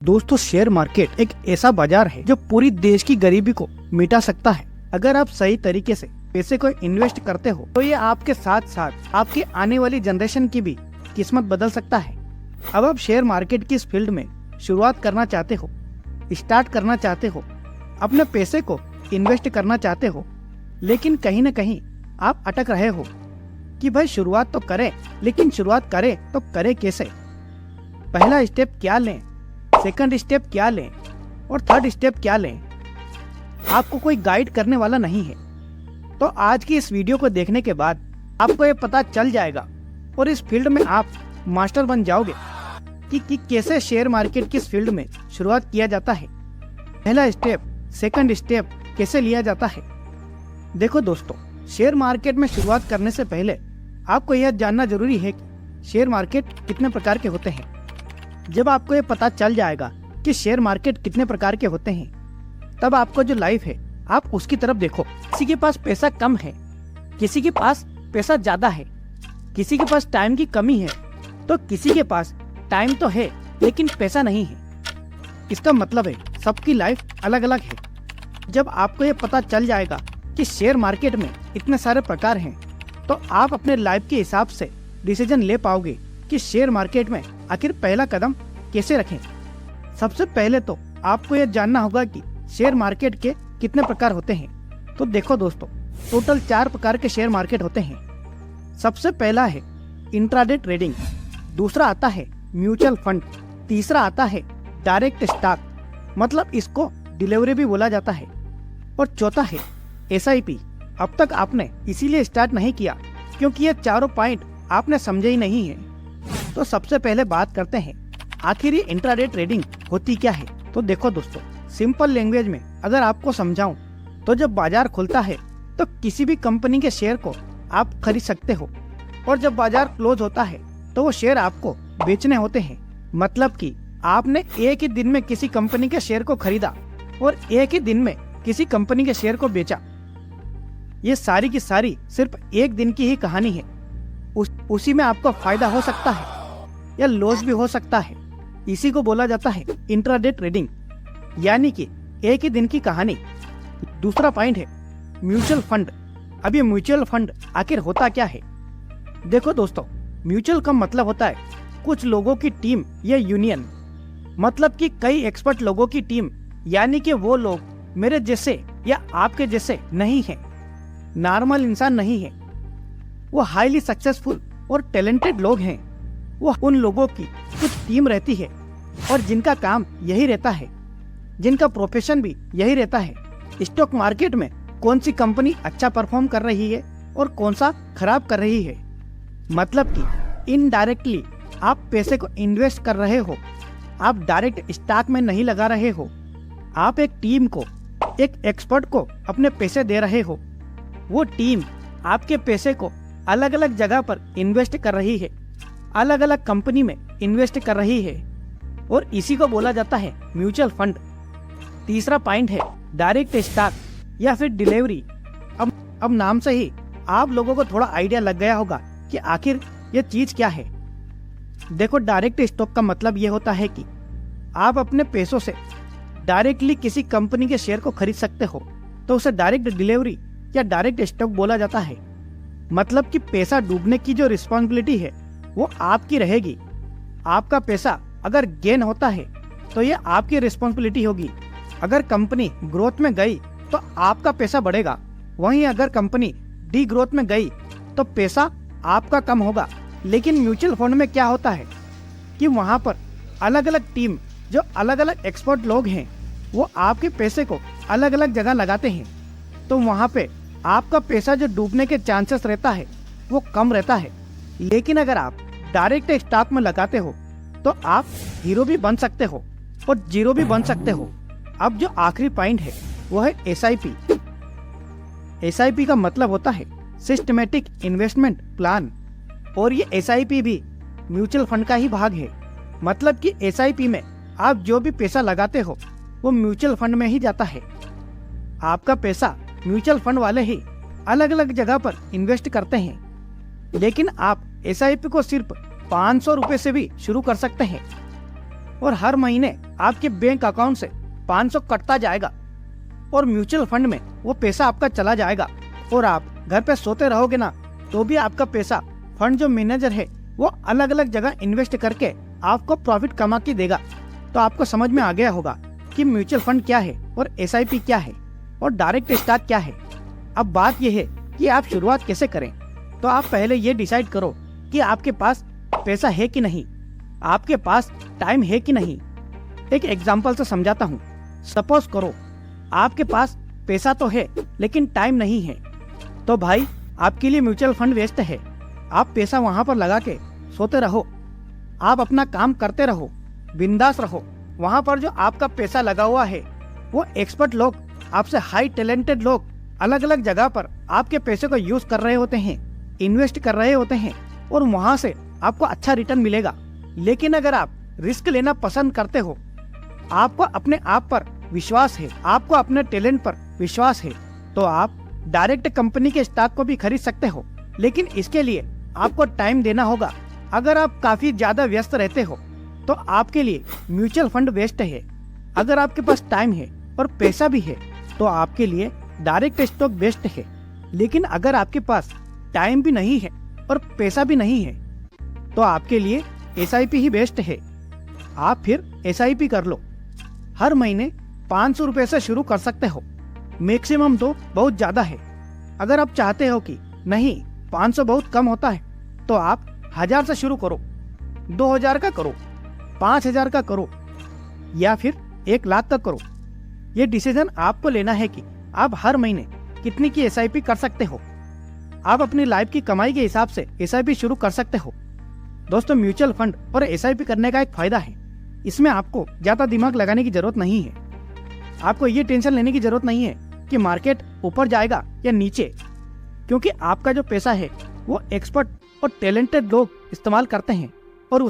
दोस्तों, share market एक ऐसा बाजार है जो पूरी देश की गरीबी को मिटा सकता है। अगर आप सही तरीके से पैसे को इन्वेस्ट करते हो तो ये आपके साथ साथ आपकी आने वाली जनरेशन की भी किस्मत बदल सकता है। अब आप शेयर मार्केट की इस फील्ड में शुरुआत करना चाहते हो, स्टार्ट करना चाहते हो, अपने पैसे को इन्वेस्ट करना चाहते हो, लेकिन कहीं न कहीं आप अटक रहे हो कि भाई शुरुआत तो करें, लेकिन शुरुआत करें तो करें कैसे, पहला स्टेप क्या लें, सेकंड स्टेप क्या लें और थर्ड स्टेप क्या लें। आपको कोई गाइड करने वाला नहीं है। तो आज की इस वीडियो को देखने के बाद आपको ये पता चल जाएगा और इस फील्ड में आप मास्टर बन जाओगे कि कैसे शेयर मार्केट की इस फील्ड में शुरुआत किया जाता है, पहला स्टेप, सेकंड स्टेप कैसे लिया जाता है। देखो दोस्तों, शेयर मार्केट में शुरुआत करने से पहले आपको यह जानना जरूरी है कि शेयर मार्केट कितने प्रकार के होते हैं। जब आपको ये पता चल जाएगा कि शेयर मार्केट कितने प्रकार के होते हैं, तब आपको जो लाइफ है आप उसकी तरफ देखो। किसी के पास पैसा कम है, किसी के पास पैसा ज्यादा है, किसी के पास टाइम की कमी है, तो किसी के पास टाइम तो है लेकिन पैसा नहीं है। इसका मतलब है सबकी लाइफ अलग अलग है। जब आपको ये पता चल जाएगा कि शेयर मार्केट में इतने सारे प्रकार हैं, तो आप अपने लाइफ के हिसाब से डिसीजन ले पाओगे कि शेयर मार्केट में आखिर पहला कदम कैसे रखें। सबसे पहले तो आपको यह जानना होगा कि शेयर मार्केट के कितने प्रकार होते हैं। तो देखो दोस्तों, टोटल 4 प्रकार के शेयर मार्केट होते हैं। सबसे पहला है इंट्राडे ट्रेडिंग, दूसरा आता है म्यूचुअल फंड, तीसरा आता है डायरेक्ट स्टॉक, मतलब इसको डिलीवरी भी बोला जाता है, और चौथा है SIP। अब तक आपने इसीलिए स्टार्ट नहीं किया क्योंकि ये चारों पॉइंट आपने समझे ही नहीं है। तो सबसे पहले बात करते हैं आखिर ये इंट्राडे ट्रेडिंग होती क्या है। तो देखो दोस्तों, सिंपल लैंग्वेज में अगर आपको समझाऊं तो जब बाजार खुलता है तो किसी भी कंपनी के शेयर को आप खरीद सकते हो, और जब बाजार क्लोज होता है तो वो शेयर आपको बेचने होते हैं। मतलब कि आपने एक ही दिन में किसी कंपनी के शेयर को खरीदा और एक ही दिन में किसी कंपनी के शेयर को बेचा। ये सारी की सारी सिर्फ एक दिन की ही कहानी है। उसी में आपको फायदा हो सकता है या लॉस भी हो सकता है। इसी को बोला जाता है इंट्राडे ट्रेडिंग, यानी कि एक ही दिन की कहानी। दूसरा पॉइंट है म्यूचुअल फंड। अब ये म्यूचुअल फंड आखिर होता क्या है। देखो दोस्तों, म्यूचुअल का मतलब होता है कुछ लोगों की टीम या यूनियन, मतलब कि कई एक्सपर्ट लोगों की टीम, यानी कि वो लोग मेरे जैसे या आपके जैसे नहीं है, नॉर्मल इंसान नहीं है, वो हाईली सक्सेसफुल और टैलेंटेड लोग हैं। वो उन लोगों की कुछ टीम रहती है और जिनका काम यही रहता है, जिनका प्रोफेशन भी यही रहता है स्टॉक मार्केट में कौन सी कंपनी अच्छा परफॉर्म कर रही है और कौन सा खराब कर रही है। मतलब कि इनडायरेक्टली आप पैसे को इन्वेस्ट कर रहे हो, आप डायरेक्ट स्टॉक में नहीं लगा रहे हो, आप एक टीम को, एक एक्सपर्ट को अपने पैसे दे रहे हो। वो टीम आपके पैसे को अलग अलग जगह पर इन्वेस्ट कर रही है, अलग अलग कंपनी में इन्वेस्ट कर रही है, और इसी को बोला जाता है म्यूचुअल फंड। तीसरा पॉइंट है डायरेक्ट स्टॉक या फिर डिलीवरी। अब नाम से ही आप लोगों को थोड़ा आइडिया लग गया होगा कि आखिर ये चीज क्या है। देखो, डायरेक्ट स्टॉक का मतलब ये होता है कि आप अपने पैसों से डायरेक्टली किसी कंपनी के शेयर को खरीद सकते हो, तो उसे डायरेक्ट डिलीवरी या डायरेक्ट स्टॉक बोला जाता है। मतलब कि पैसा डूबने की जो रिस्पॉन्सिबिलिटी है वो आपकी रहेगी। आपका पैसा अगर गेन होता है तो ये आपकी रिस्पॉन्सिबिलिटी होगी। अगर कंपनी ग्रोथ में गई तो आपका पैसा बढ़ेगा, वहीं अगर कंपनी डी ग्रोथ में गई तो पैसा आपका कम होगा। लेकिन म्यूचुअल फंड में क्या होता है कि वहाँ पर अलग अलग टीम, जो अलग अलग एक्सपर्ट लोग हैं, वो आपके पैसे को अलग अलग जगह लगाते हैं, तो वहाँ पे आपका पैसा जो डूबने के चांसेस रहता है वो कम रहता है। लेकिन अगर आप डायरेक्ट स्टॉक में लगाते हो तो आप हीरो भी बन सकते हो और जीरो भी बन सकते हो। अब जो आखिरी पॉइंट है वो है SIP। SIP का मतलब होता है सिस्टमेटिक इन्वेस्टमेंट प्लान, और ये SIP भी म्यूचुअल फंड का ही भाग है। मतलब कि SIP में आप जो भी पैसा लगाते हो वो म्यूचुअल फंड में ही जाता है। आपका पैसा म्यूचुअल फंड वाले ही अलग अलग जगह पर इन्वेस्ट करते हैं, लेकिन आप SIP को सिर्फ 500 रुपए से भी शुरू कर सकते हैं। और हर महीने आपके बैंक अकाउंट से 500 कटता जाएगा और म्यूचुअल फंड में वो पैसा आपका चला जाएगा और आप घर पे सोते रहोगे ना तो भी आपका पैसा फंड जो मैनेजर है वो अलग अलग जगह इन्वेस्ट करके आपको प्रॉफिट कमा के देगा। तो आपको समझ में आ गया होगा कि म्यूचुअल फंड क्या है और SIP क्या है और डायरेक्ट स्टॉक क्या है। अब बात यह है कि आप शुरुआत कैसे करें। तो आप पहले ये डिसाइड करो कि आपके पास पैसा है कि नहीं, आपके पास टाइम है कि नहीं। एक एग्जांपल से समझाता हूँ। सपोज करो आपके पास पैसा तो है लेकिन टाइम नहीं है, तो भाई आपके लिए म्यूचुअल फंड वेस्ट है। आप पैसा वहां पर लगा के सोते रहो, आप अपना काम करते रहो, बिंदास रहो। वहां पर जो आपका पैसा लगा हुआ है वो एक्सपर्ट लोग, आपसे हाई टैलेंटेड लोग अलग अलग जगह पर आपके पैसे को यूज कर रहे होते हैं, इन्वेस्ट कर रहे होते हैं और वहां से आपको अच्छा रिटर्न मिलेगा। लेकिन अगर आप रिस्क लेना पसंद करते हो, आपको अपने आप पर विश्वास है, आपको अपने टैलेंट पर विश्वास है, तो आप डायरेक्ट कंपनी के स्टॉक को भी खरीद सकते हो। लेकिन इसके लिए आपको टाइम देना होगा। अगर आप काफी ज्यादा व्यस्त रहते हो तो आपके लिए म्यूचुअल फंड बेस्ट है। अगर आपके पास टाइम है और पैसा भी है तो आपके लिए डायरेक्ट स्टॉक बेस्ट है। लेकिन अगर आपके पास टाइम भी नहीं है और पैसा भी नहीं है तो आपके लिए SIP ही बेस्ट है। आप फिर SIP कर लो। हर महीने 500 रुपए से शुरू कर सकते हो। मैक्सिमम तो बहुत ज्यादा है। अगर आप चाहते हो कि नहीं 500 बहुत कम होता है तो आप 1000 से शुरू करो, 2000 का करो, 5000 का करो या फिर 1 लाख का करो। ये डिसीजन आपको लेना है कि आप हर महीने कितनी की SIP कर सकते हो। आप अपनी लाइफ की कमाई के हिसाब से SIP शुरू कर सकते हो। दोस्तों, म्यूचुअल फंड और SIP करने का एक फायदा है, इसमें आपको ज्यादा दिमाग लगाने की जरूरत नहीं है। आपको ये टेंशन लेने की जरूरत नहीं है कि मार्केट ऊपर जाएगा या नीचे, क्योंकि आपका जो पैसा है वो एक्सपर्ट और टैलेंटेड लोग इस्तेमाल करते हैं।